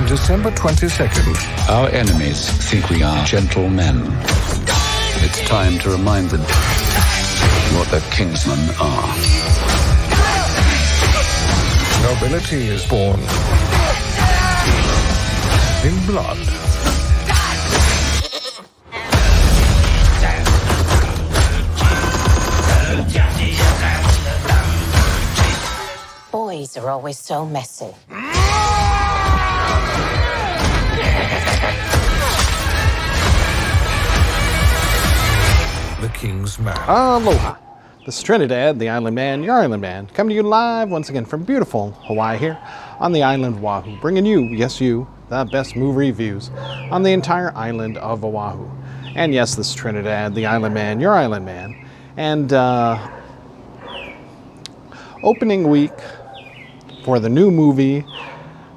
December 22nd. Our enemies think we are gentlemen. It's time to remind them what the Kingsmen are. Nobility is born in blood. Boys are always so messy. The King's Man. Aloha. This is Trinidad, the Island Man, your Island Man, coming to you live once again from beautiful Hawaii here on the island of Oahu, bringing you, yes you, the best movie reviews on the entire island of Oahu. And yes, this is Trinidad, the Island Man, your Island Man. And opening week for the new movie,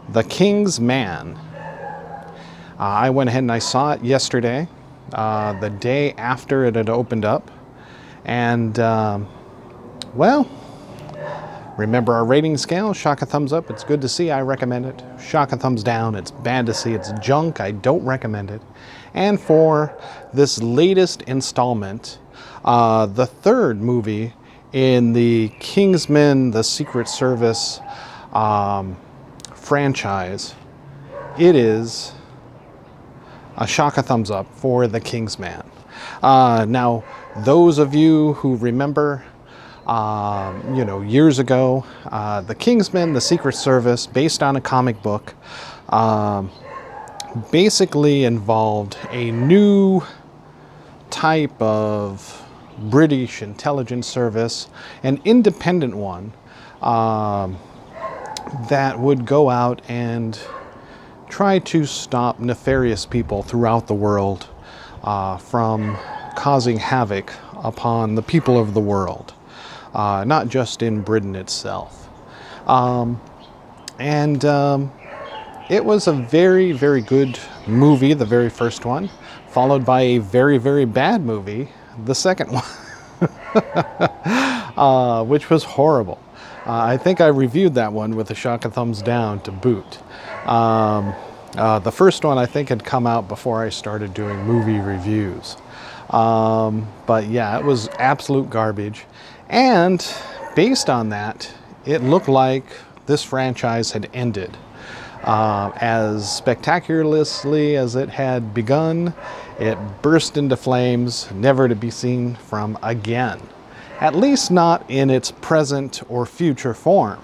The King's Man. I went ahead and I saw it yesterday, the day after it had opened up. And, well, remember our rating scale, shock a thumbs up, it's good to see, I recommend it. Shock a thumbs down, it's bad to see, it's junk, I don't recommend it. And for this latest installment, the third movie in the Kingsmen, the Secret Service franchise, it is a shock a thumbs up for The King's Man. Now, those of you who remember, years ago, The Kingsmen, the Secret Service, based on a comic book, basically involved a new type of British intelligence service, an independent one, that would go out and try to stop nefarious people throughout the world from causing havoc upon the people of the world, not just in Britain itself. It was a very, very good movie, the very first one, followed by a very, very bad movie, the second one, which was horrible. I think I reviewed that one with a shock and thumbs down to boot. The first one I think had come out before I started doing movie reviews. But yeah, it was absolute garbage. And based on that, it looked like this franchise had ended. As spectacularly as it had begun, it burst into flames, never to be seen from again. At least not in its present or future form.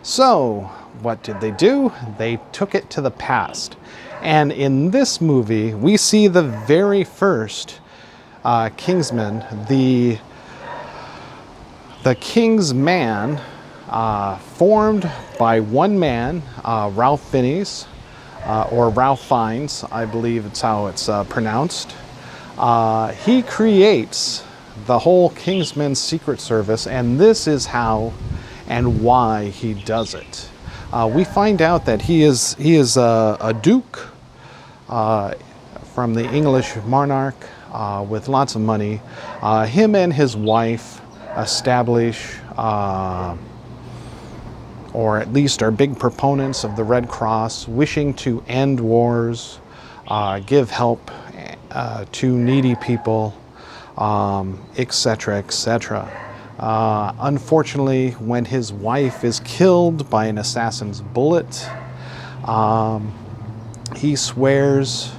So, what did they do? They took it to the past. And in this movie, we see the very first Kingsman, the King's Man, formed by one man, Ralph Fiennes, or Ralph Fiennes, I believe it's how it's pronounced. He creates the whole Kingsman Secret Service, and this is how and why he does it. We find out that he is a duke from the English monarch with lots of money. Him and his wife establish, or at least are big proponents of the Red Cross, wishing to end wars, give help to needy people, etc., etc. Unfortunately, when his wife is killed by an assassin's bullet, he swears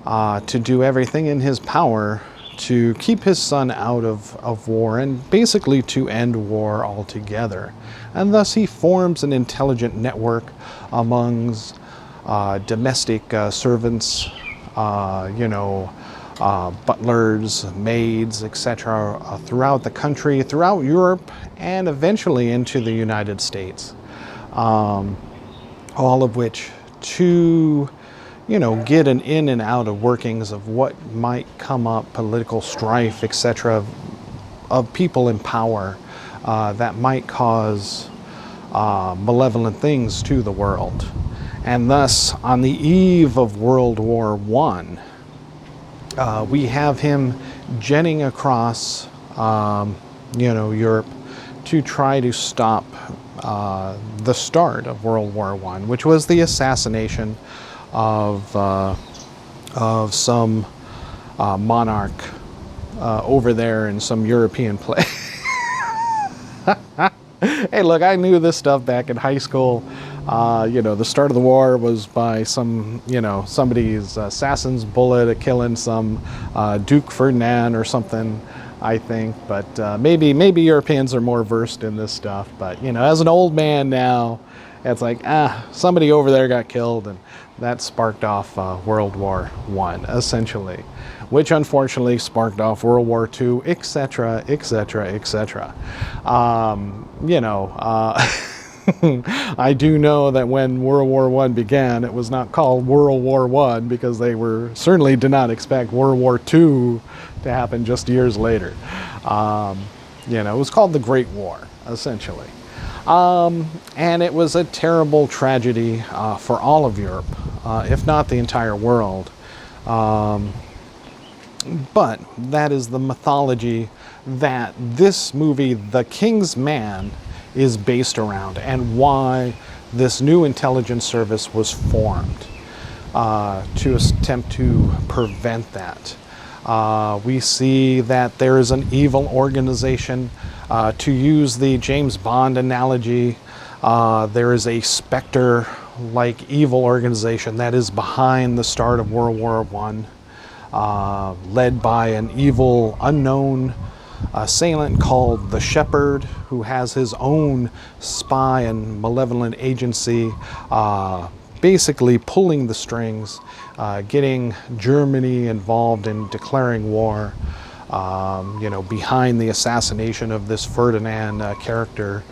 to do everything in his power to keep his son out of war and basically to end war altogether. And thus he forms an intelligent network amongst domestic servants, butlers, maids, etc., throughout the country, throughout Europe, and eventually into the United States. All of which to, get an in and out of workings of what might come up, political strife, etc., of people in power that might cause malevolent things to the world. And thus, on the eve of World War I, we have him jetting across, Europe to try to stop the start of World War I, which was the assassination of some monarch over there in some European place. Hey, look, I knew this stuff back in high school. The start of the war was by some, somebody's assassin's bullet killing some Duke Ferdinand or something, I think. But maybe Europeans are more versed in this stuff. But, as an old man now, it's like, somebody over there got killed, and that sparked off World War I, essentially, which unfortunately sparked off World War II, etc., etc., etc. I do know that when World War I began, it was not called World War I because they certainly did not expect World War II to happen just years later. It was called the Great War, essentially. And it was a terrible tragedy for all of Europe, if not the entire world. But that is the mythology that this movie, The King's Man, is based around, and why this new intelligence service was formed to attempt to prevent that. We see that there is an evil organization. To use the James Bond analogy, there is a specter-like evil organization that is behind the start of World War I, led by an evil, unknown assailant called the Shepherd, who has his own spy and malevolent agency, basically pulling the strings, getting Germany involved in declaring war, behind the assassination of this Ferdinand character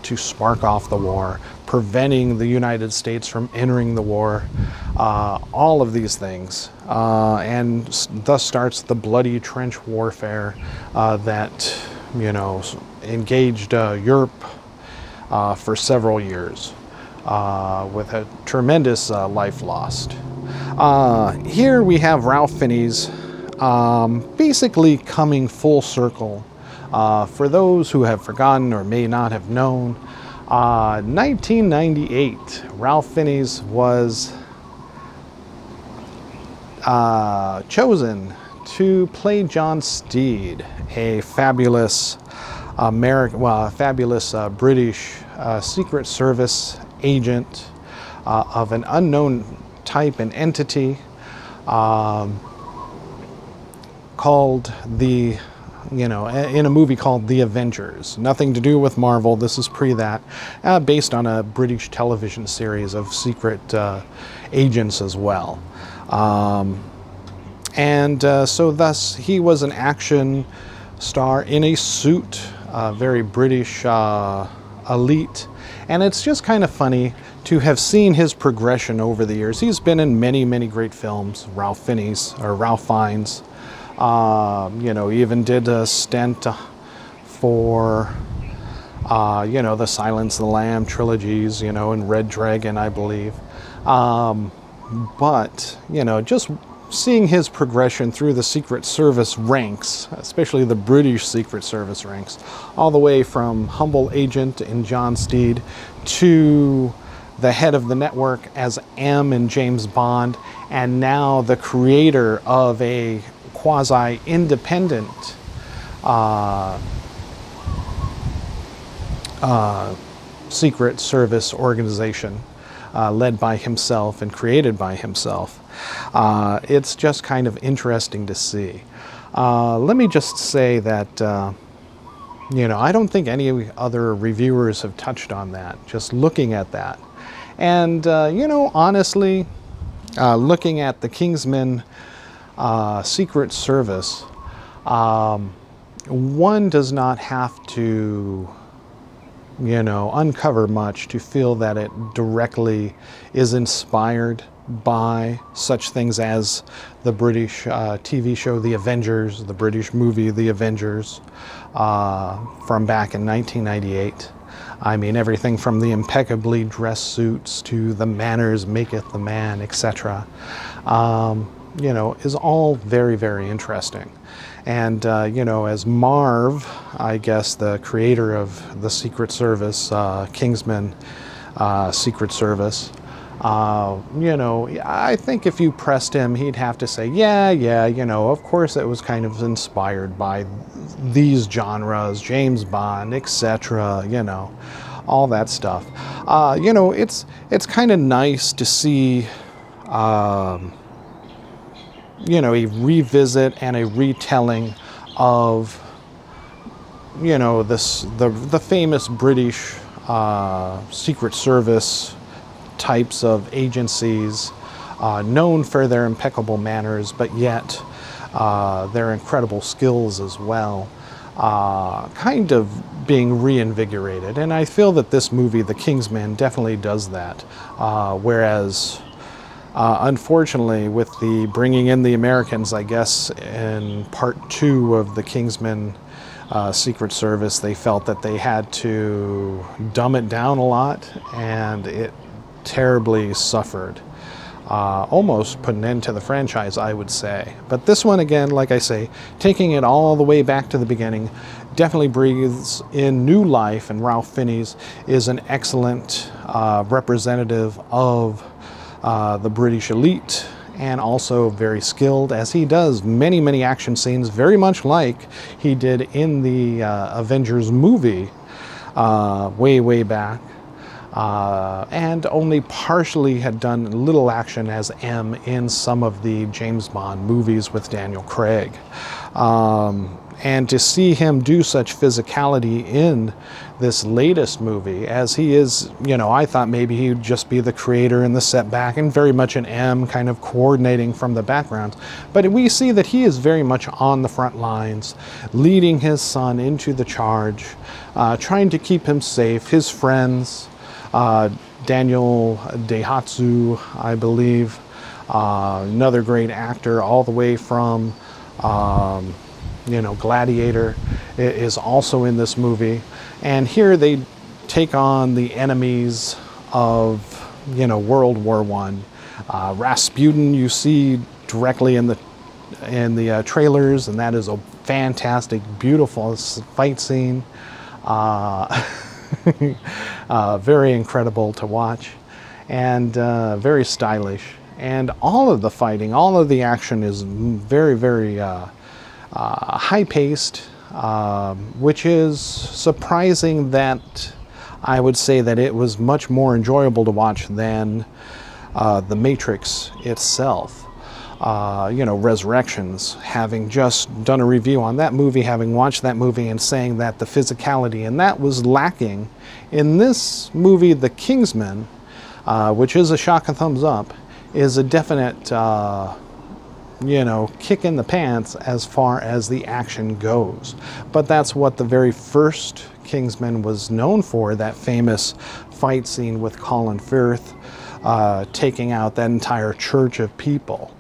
to spark off the war, preventing the United States from entering the war, all of these things, and thus starts the bloody trench warfare that engaged Europe for several years, with a tremendous life lost. Here we have Ralph Fiennes basically coming full circle. For those who have forgotten or may not have known, 1998, Ralph Fiennes was chosen to play John Steed, a fabulous British Secret Service agent of an unknown type and entity, called in a movie called The Avengers. Nothing to do with Marvel. This is pre that, based on a British television series of secret agents as well. So thus he was an action star in a suit, very British elite. And it's just kind of funny to have seen his progression over the years. He's been in many, many great films. Ralph Fiennes, or Ralph Fiennes. He even did a stint for, the Silence of the Lamb trilogies, and Red Dragon, I believe. But, just seeing his progression through the Secret Service ranks, especially the British Secret Service ranks, all the way from humble agent in John Steed to the head of the network as M in James Bond, and now the creator of a quasi-independent Secret Service organization led by himself and created by himself. It's just kind of interesting to see. Let me just say that, I don't think any other reviewers have touched on that, just looking at that. And, honestly, looking at the Kingsman Secret Service, one does not have to, uncover much to feel that it directly is inspired by such things as the British TV show The Avengers, the British movie The Avengers, from back in 1998. I mean, everything from the impeccably dressed suits to the manners maketh the man, etc., is all very, very interesting. And, as Marv, I guess the creator of the Secret Service, Kingsman Secret Service, I think if you pressed him, he'd have to say, yeah, of course it was kind of inspired by these genres, James Bond, etc., all that stuff. It's kind of nice to see, a revisit and a retelling of, the famous British Secret Service types of agencies, known for their impeccable manners, but yet their incredible skills as well, kind of being reinvigorated. And I feel that this movie, The Kingsman, definitely does that. Whereas, unfortunately, with the bringing in the Americans, I guess, in part 2 of The Kingsman Secret Service, they felt that they had to dumb it down a lot, and it terribly suffered. Almost put an end to the franchise, I would say. But this one, again, like I say, taking it all the way back to the beginning, definitely breathes in new life, and Ralph Fiennes is an excellent representative of the British elite, and also very skilled, as he does many action scenes, very much like he did in the Avengers movie way back. And only partially had done little action as M in some of the James Bond movies with Daniel Craig. And to see him do such physicality in this latest movie, as he is, I thought maybe he would just be the creator in the setback and very much an M, kind of coordinating from the background. But we see that he is very much on the front lines, leading his son into the charge, trying to keep him safe, his friends, Daniel Daihatsu, I believe, another great actor, all the way from, Gladiator, is also in this movie. And here they take on the enemies of, World War I. Rasputin, you see directly in the trailers, and that is a fantastic, beautiful fight scene. Very incredible to watch, and very stylish. And all of the fighting, all of the action is very high-paced, which is surprising that I would say that it was much more enjoyable to watch than The Matrix itself. Resurrections, having just done a review on that movie, having watched that movie and saying that the physicality and that was lacking in this movie, The Kingsman, which is a shock and thumbs up, is a definite, kick in the pants as far as the action goes. But that's what the very first Kingsman was known for, that famous fight scene with Colin Firth, taking out that entire church of people.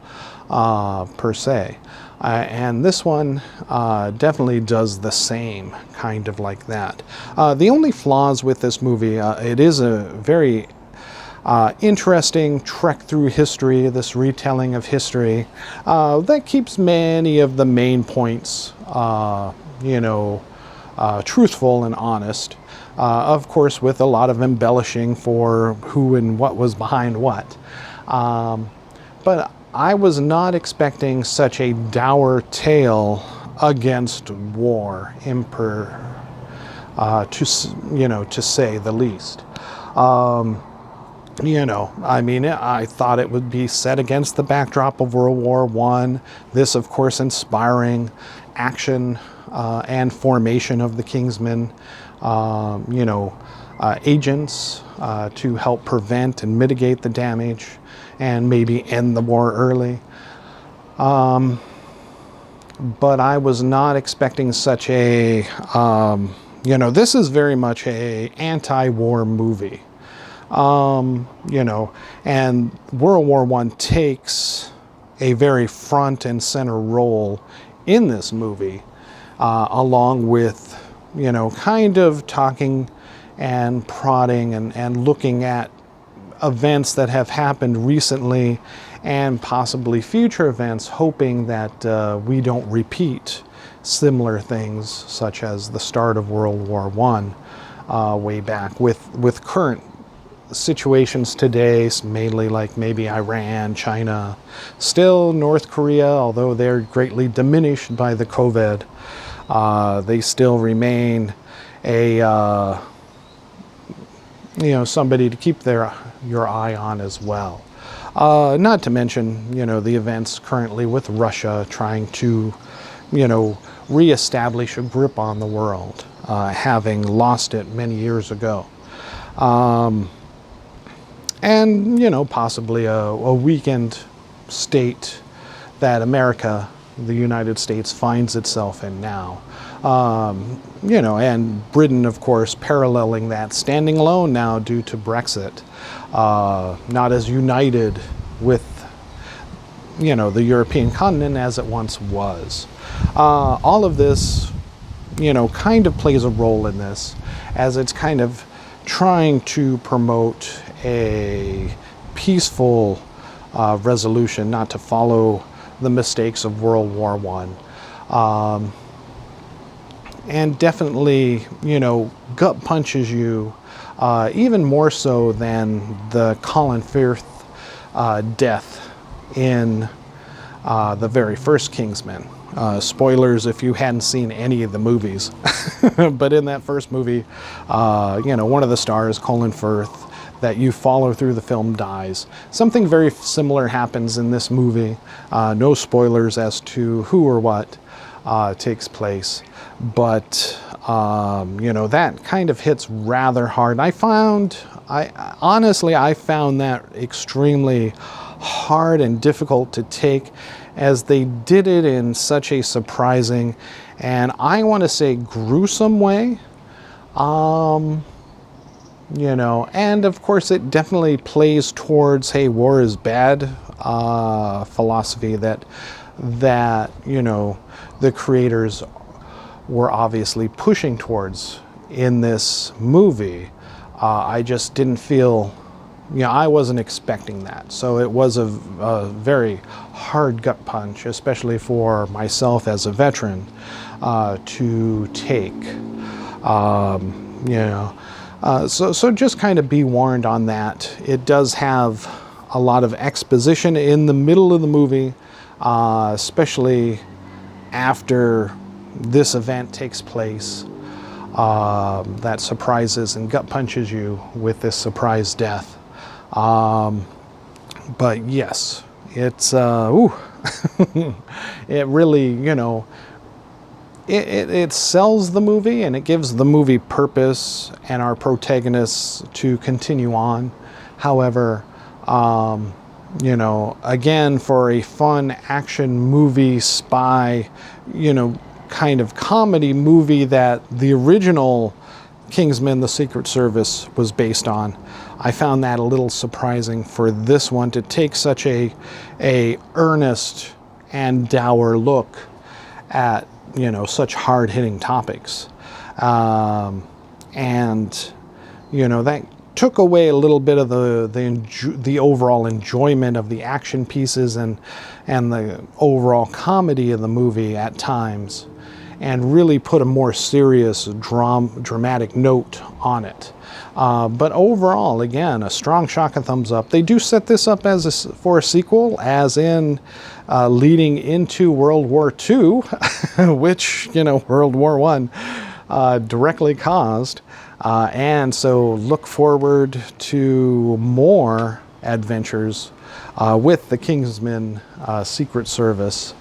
Per se. And this one definitely does the same, kind of like that. The only flaws with this movie, it is a very interesting trek through history, this retelling of history, that keeps many of the main points, truthful and honest. Of course, with a lot of embellishing for who and what was behind what. But I was not expecting such a dour tale against war, to say the least. I thought it would be set against the backdrop of World War I. This, of course, inspiring action and formation of the Kingsmen, agents to help prevent and mitigate the damage and maybe end the war early. But I was not expecting such a, this is very much a anti-war movie. And World War I takes a very front and center role in this movie, along with, kind of talking and prodding and looking at events that have happened recently and possibly future events, hoping that we don't repeat similar things, such as the start of World War I, way back, with current situations today, mainly like maybe Iran, China, still North Korea, although they're greatly diminished by the COVID, they still remain a somebody to keep your eye on as well. Not to mention, the events currently with Russia trying to, reestablish a grip on the world, having lost it many years ago. And, possibly a weakened state that America, the United States, finds itself in now. And Britain, of course, paralleling that, standing alone now due to Brexit, not as united with, the European continent as it once was. All of this, kind of plays a role in this, as it's kind of trying to promote a peaceful resolution, not to follow the mistakes of World War I. And definitely, gut punches you, even more so than the Colin Firth death in the very first Kingsman. Spoilers if you hadn't seen any of the movies. But in that first movie, one of the stars, Colin Firth, that you follow through the film, dies. Something very similar happens in this movie. No spoilers as to who or what takes place. But, that kind of hits rather hard. I found that extremely hard and difficult to take, as they did it in such a surprising and, I want to say, gruesome way. And of course it definitely plays towards, hey, war is bad, philosophy that the creators were obviously pushing towards in this movie. I just didn't feel, I wasn't expecting that. So it was a very hard gut punch, especially for myself as a veteran, to take. So just kind of be warned on that. It does have a lot of exposition in the middle of the movie, especially after this event takes place, that surprises and gut punches you with this surprise death. But yes, it's, it really, it sells the movie, and it gives the movie purpose and our protagonists to continue on. However, again, for a fun action movie, spy, kind of comedy movie that the original Kingsman: The Secret Service was based on, I found that a little surprising for this one to take such a earnest and dour look at such hard-hitting topics, and that took away a little bit of the overall enjoyment of the action pieces and the overall comedy of the movie at times, and really put a more serious dramatic note on it. But overall, again, a strong shock and thumbs up. They do set this up as for a sequel, as in leading into World War II, which, World War I directly caused. And so look forward to more adventures with the Kingsman Secret Service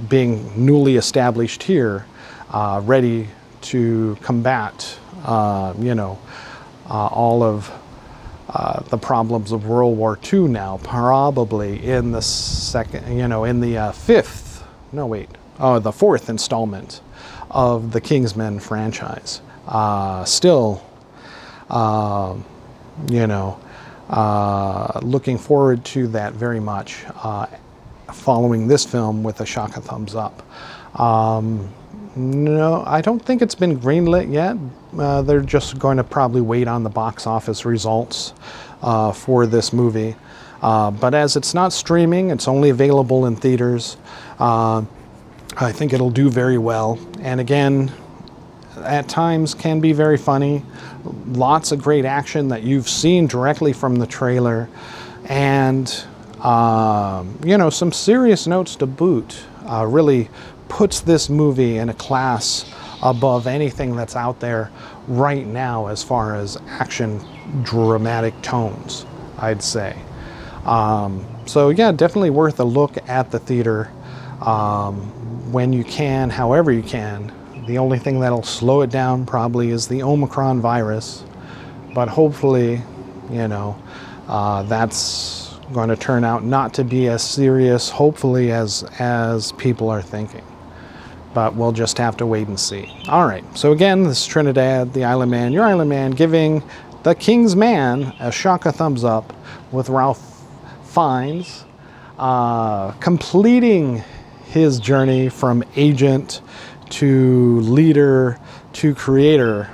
being newly established here, ready to combat all of the problems of World War II now, probably in the the fourth installment of the Kingsman franchise. Looking forward to that very much, following this film with a shock and thumbs up. No, I don't think it's been greenlit yet. They're just going to probably wait on the box office results for this movie. But as it's not streaming, it's only available in theaters. I think it'll do very well. And again, at times can be very funny. Lots of great action that you've seen directly from the trailer. And, you know, some serious notes to boot. Really puts this movie in a class above anything that's out there right now as far as action dramatic tones, I'd say. So yeah, definitely worth a look at the theater when you can, however you can. The only thing that'll slow it down probably is the Omicron virus, but hopefully, you know, that's going to turn out not to be as serious, hopefully, as people are thinking. But we'll just have to wait and see. All right, so again, this is Trinidad the Island Man, your Island Man, giving The King's Man a shock of thumbs up with Ralph Fiennes completing his journey from agent to leader to creator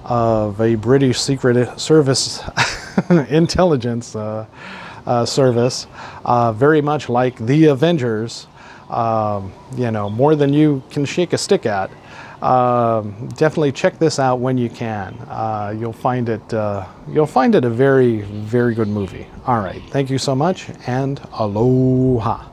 of a British Secret Service intelligence service, very much like the Avengers. You know, more than you can shake a stick at. Definitely check this out when you can. You'll find it a very, very good movie. All right, thank you so much, and aloha.